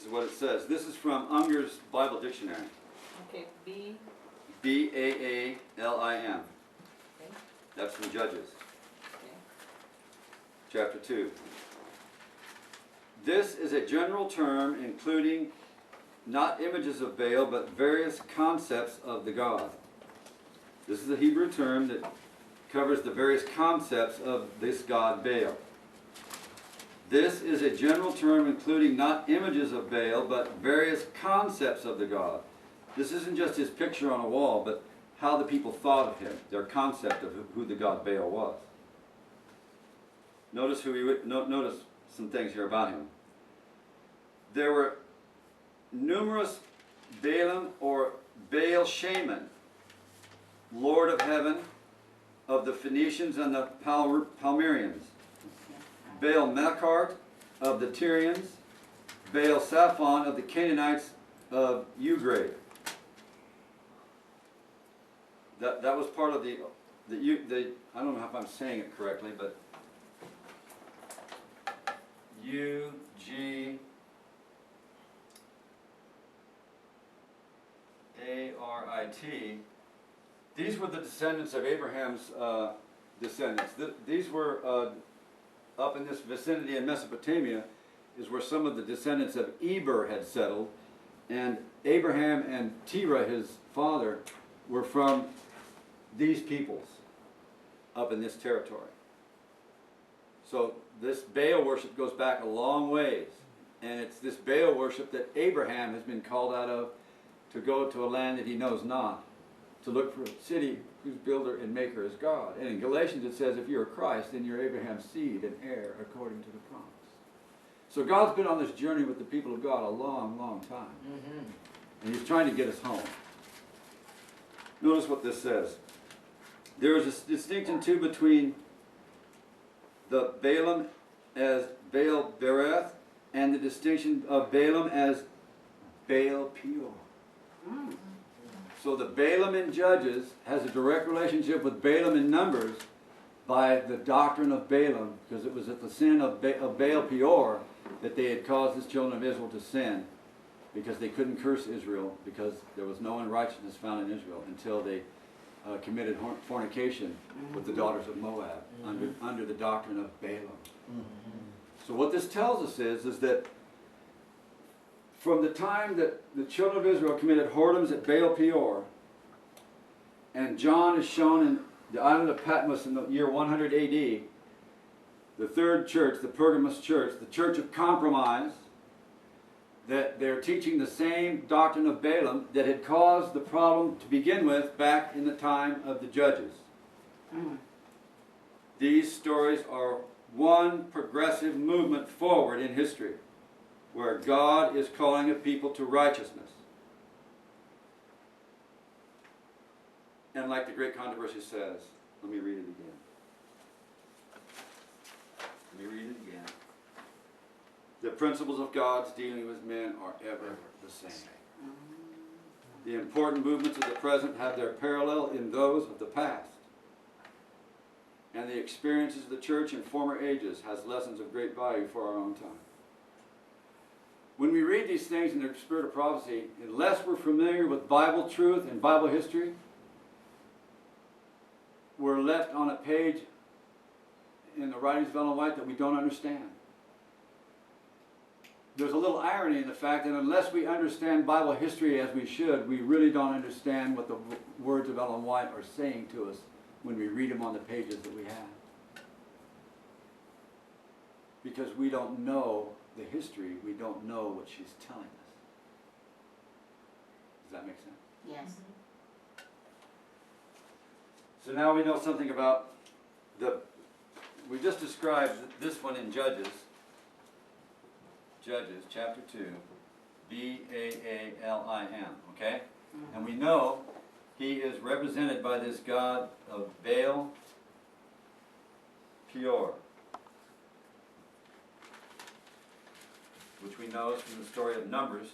This is what it says. This is from Unger's Bible Dictionary. Okay, B. Baalim. Okay. That's from Judges. Okay. Chapter 2. This is a general term including not images of Baal, but various concepts of the god. This is a Hebrew term that covers the various concepts of this god Baal. This is a general term including not images of Baal, but various concepts of the god. This isn't just his picture on a wall, but how the people thought of him, their concept of who the god Baal was. Notice notice some things here about him. There were numerous Baalim or Baal shaman, lord of heaven, of the Phoenicians and the Palmyreans. Baal Mechart of the Tyrians, Baal Saphon of the Canaanites of Ugrade. That was part of the I don't know if I'm saying it correctly, but Ugarit. These were the descendants of Abraham's descendants. These were up in this vicinity in Mesopotamia is where some of the descendants of Eber had settled, and Abraham and Terah, his father, were from these peoples up in this territory. So this Baal worship goes back a long ways, and it's this Baal worship that Abraham has been called out of to go to a land that he knows not, to look for a city whose builder and maker is God. And in Galatians it says, if you're Christ, then you're Abraham's seed and heir according to the promise. So God's been on this journey with the people of God a long, long time. And he's trying to get us home. Notice what this says. There is a distinction too between the Balaam as Baal Bereth and the distinction of Balaam as Baal Peor. So the Balaam in Judges has a direct relationship with Balaam in Numbers by the doctrine of Balaam, because it was at the sin of Baal Peor that they had caused the children of Israel to sin, because they couldn't curse Israel, because there was no unrighteousness found in Israel until they committed fornication with the daughters of Moab under the doctrine of Balaam. So what this tells us is that from the time that the children of Israel committed whoredoms at Baal Peor, and John is shown in the island of Patmos in the year 100 AD, the third church, the Pergamos church, the church of compromise, that they're teaching the same doctrine of Balaam that had caused the problem to begin with back in the time of the Judges. These stories are one progressive movement forward in history, where God is calling a people to righteousness. And like the Great Controversy says, let me read it again. Let me read it again. The principles of God's dealing with men are ever the same. The important movements of the present have their parallel in those of the past. And the experiences of the church in former ages has lessons of great value for our own time. When we read these things in the spirit of prophecy, unless we're familiar with Bible truth and Bible history, we're left on a page in the writings of Ellen White that we don't understand. There's a little irony in the fact that unless we understand Bible history as we should, we really don't understand what the words of Ellen White are saying to us when we read them on the pages that we have. Because we don't know the history, we don't know what she's telling us. Does that make sense? Yes. So now we know something about we just described this one in Judges chapter 2, Baalim, okay? And we know he is represented by this god of Baal Peor, which we know is from the story of Numbers,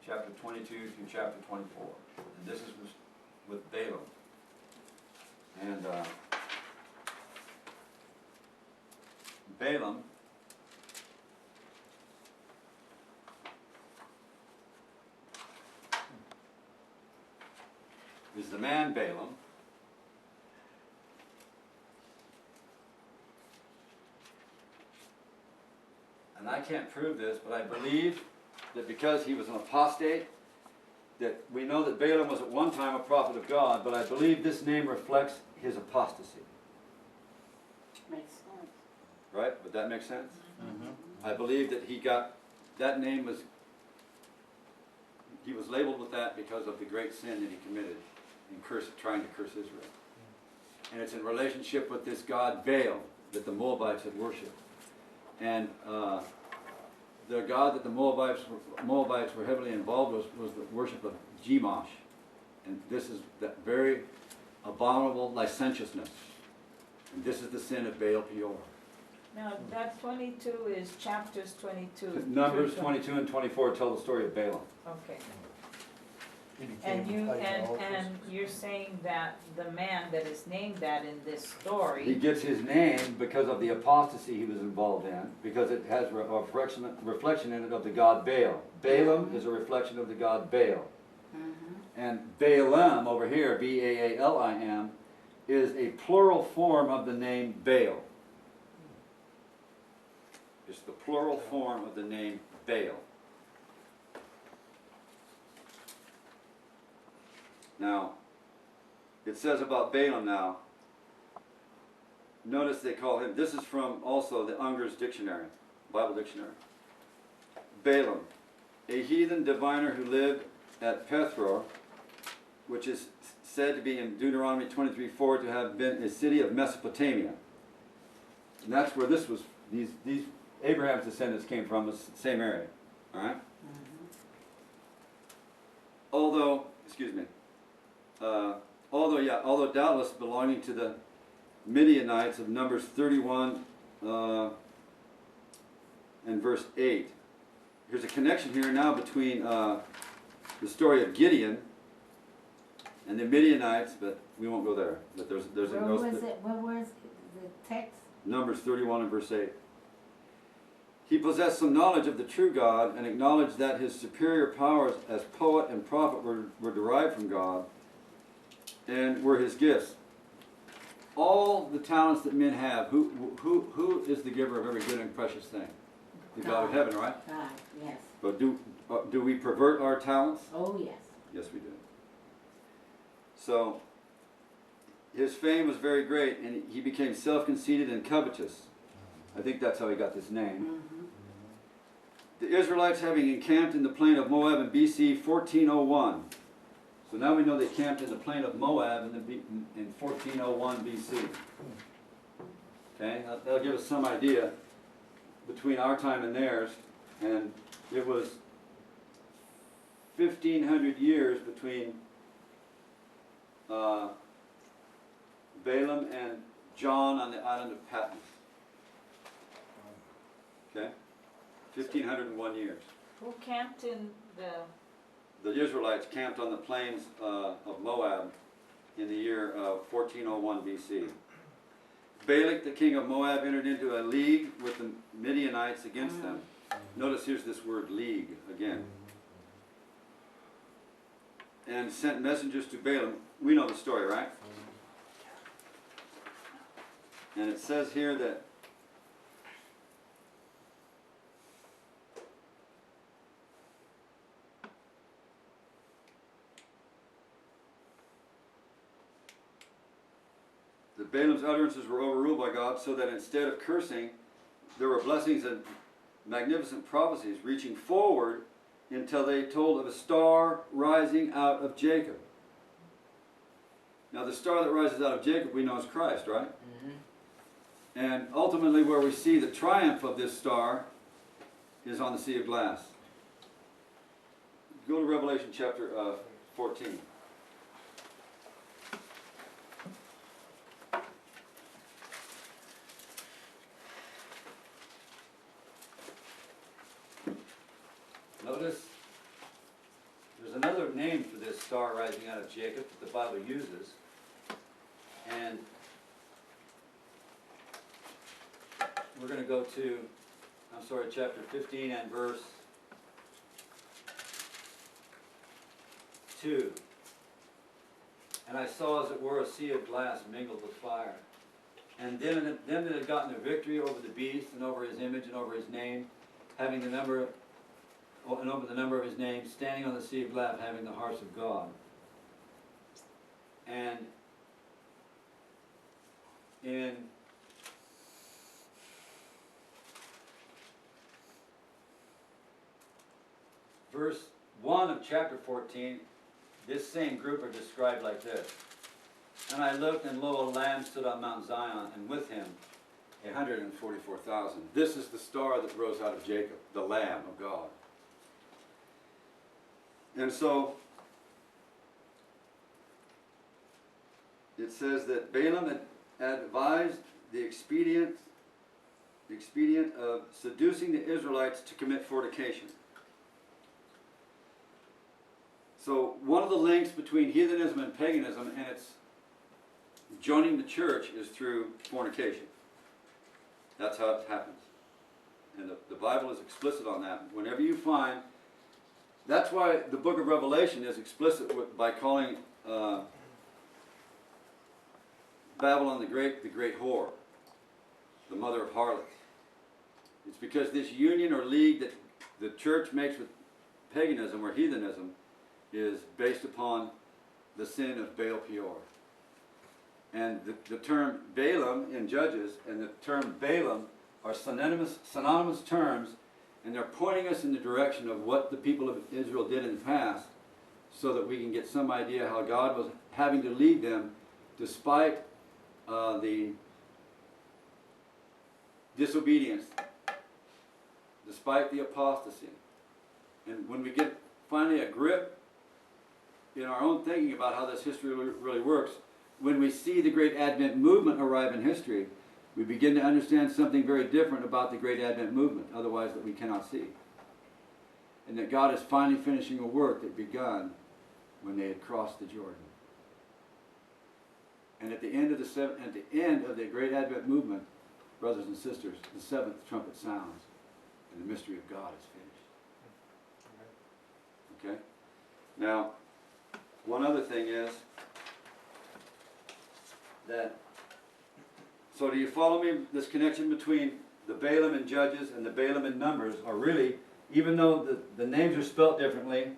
chapter 22 through chapter 24. And this is with Balaam. And Balaam is the man Balaam. And I can't prove this, but I believe that because he was an apostate, that we know that Balaam was at one time a prophet of God, but I believe this name reflects his apostasy. Makes sense. Right? Would that make sense? Mm-hmm. I believe that that name was, he was labeled with that because of the great sin that he committed in trying to curse Israel. And it's in relationship with this god Baal that the Moabites had worshipped. And the god that the Moabites were heavily involved with was the worship of Chemosh. And this is that very abominable licentiousness. And this is the sin of Baal Peor. Now, that 22 is chapters 22. Numbers 22 and 24 tell the story of Balaam. Okay. He And became and you're saying that the man that is named that in this He story, gets his name because of the apostasy he was involved in, because it has a reflection in it of the god Baal. Balaam is a reflection of the god Baal. And Balaam over here, B-A-A-L-I-M, is a plural form of the name Baal. It's the plural form of the name Baal. Now, it says about Balaam now, notice they call him, this is from also the Unger's dictionary, Bible dictionary. Balaam, a heathen diviner who lived at Pethor, which is said to be in Deuteronomy 23:4 to have been a city of Mesopotamia. And that's where this was, these Abraham's descendants came from, the same area. All right? Although, excuse me, although doubtless belonging to the Midianites of Numbers 31 and verse 8. Here's a connection here now between the story of Gideon and the Midianites, but we won't go there. But there's Where was it? Where was the text? Numbers 31 and verse 8. He possessed some knowledge of the true God and acknowledged that his superior powers as poet and prophet were derived from God and were his gifts. All the talents that men have, who is the giver of every good and precious thing? The God of heaven, right? God, yes. But do we pervert our talents? Oh, yes. Yes, we do. So, his fame was very great, and he became self-conceited and covetous. I think that's how he got this name. The Israelites having encamped in the plain of Moab in BC 1401. So now we know they camped in the plain of Moab in 1401 BC. Okay, that'll give us some idea between our time and theirs. And it was 1,500 years between Balaam and John on the island of Patmos. Okay? 1,501 years. who camped in The Israelites camped on the plains of Moab in the year 1401 BC. Balak, the king of Moab, entered into a league with the Midianites against them. Notice here's this word league again. And sent messengers to Balaam. We know the story, right? And it says here that Balaam's utterances were overruled by God, so that instead of cursing, there were blessings and magnificent prophecies reaching forward until they told of a star rising out of Jacob. Now the star that rises out of Jacob we know is Christ, right? And ultimately where we see the triumph of this star is on the Sea of Glass. Go to Revelation chapter 14. Notice there's another name for this star rising out of Jacob that the Bible uses. And we're going to go to, chapter 15 and verse 2. And I saw, as it were, a sea of glass mingled with fire. And then it had gotten the victory over the beast and over his image and over his name, having the number, and over the number of his name, standing on the sea of glass, having the harps of God. And in verse 1 of chapter 14, this same group are described like this. And I looked, and lo, a lamb stood on Mount Zion, and with him 144,000. This is the star that rose out of Jacob, the Lamb of God. And so it says that Balaam had advised the expedient of seducing the Israelites to commit fornication. So one of the links between heathenism and paganism and its joining the church is through fornication. That's how it happens. And the Bible is explicit on that. Whenever you find, that's why the book of Revelation is explicit by calling Babylon the great whore, the mother of harlots. It's because this union or league that the church makes with paganism or heathenism is based upon the sin of Baal Peor. And the term Balaam in Judges and the term Balaam are synonymous terms, and they're pointing us in the direction of what the people of Israel did in the past, so that we can get some idea how God was having to lead them despite the disobedience, despite the apostasy. And when we get finally a grip in our own thinking about how this history really works, when we see the Great Advent movement arrive in history, we begin to understand something very different about the Great Advent movement, otherwise that we cannot see. And that God is finally finishing a work that begun when they had crossed the Jordan. And at the end of the Great Advent movement, brothers and sisters, the seventh trumpet sounds, and the mystery of God is finished. Okay? Now, one other thing is that, so do you follow me? This connection between the Balaam in Judges and the Balaam in Numbers are really, even though the names are spelt differently,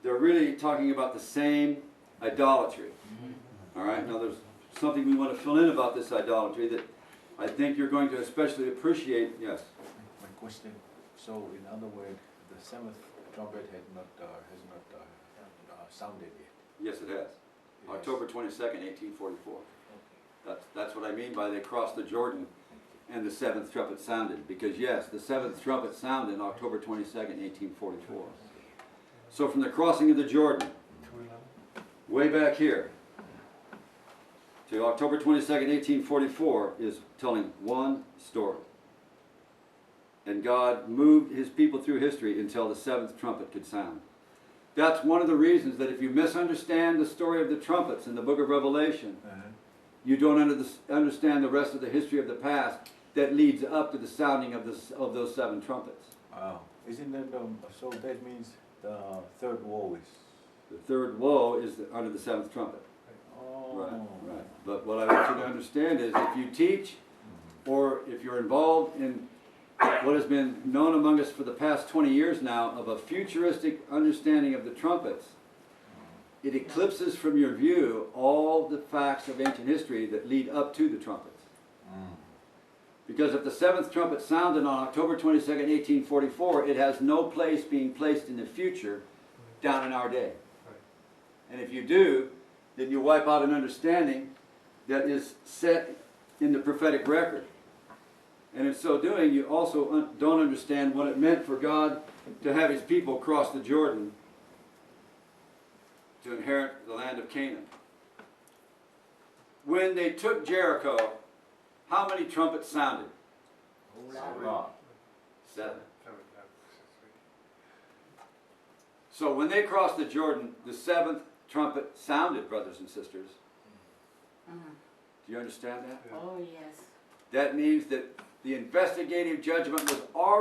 they're really talking about the same idolatry. All right? Now there's something we want to fill in about this idolatry that I think you're going to especially appreciate. Yes? My question, so in other words, the seventh trumpet has not sounded yet? Yes, it has. Yes. October 22nd, 1844. Okay. That's what I mean by they crossed the Jordan and the seventh trumpet sounded. Because yes, the seventh trumpet sounded on October 22nd, 1844. So from the crossing of the Jordan, way back here, to October 22nd, 1844, is telling one story. And God moved his people through history until the seventh trumpet could sound. That's one of the reasons that if you misunderstand the story of the trumpets in the book of Revelation, you don't understand the rest of the history of the past that leads up to the sounding of those seven trumpets. Wow. Isn't that, so that means the third woe is? The third woe is under the seventh trumpet. Oh. Right. But what I want you to understand is if you teach or if you're involved in what has been known among us for the past 20 years now of a futuristic understanding of the trumpets, it eclipses from your view all the facts of ancient history that lead up to the trumpets. Because if the seventh trumpet sounded on October 22nd, 1844, it has no place being placed in the future down in our day. And if you do, then you wipe out an understanding that is set in the prophetic record. And in so doing, you also don't understand what it meant for God to have his people cross the Jordan to inherit the land of Canaan. When they took Jericho, how many trumpets sounded? Seven. So when they crossed the Jordan, the seventh trumpet sounded, brothers and sisters. Do you understand that? Oh, yes. That means that the investigative judgment was already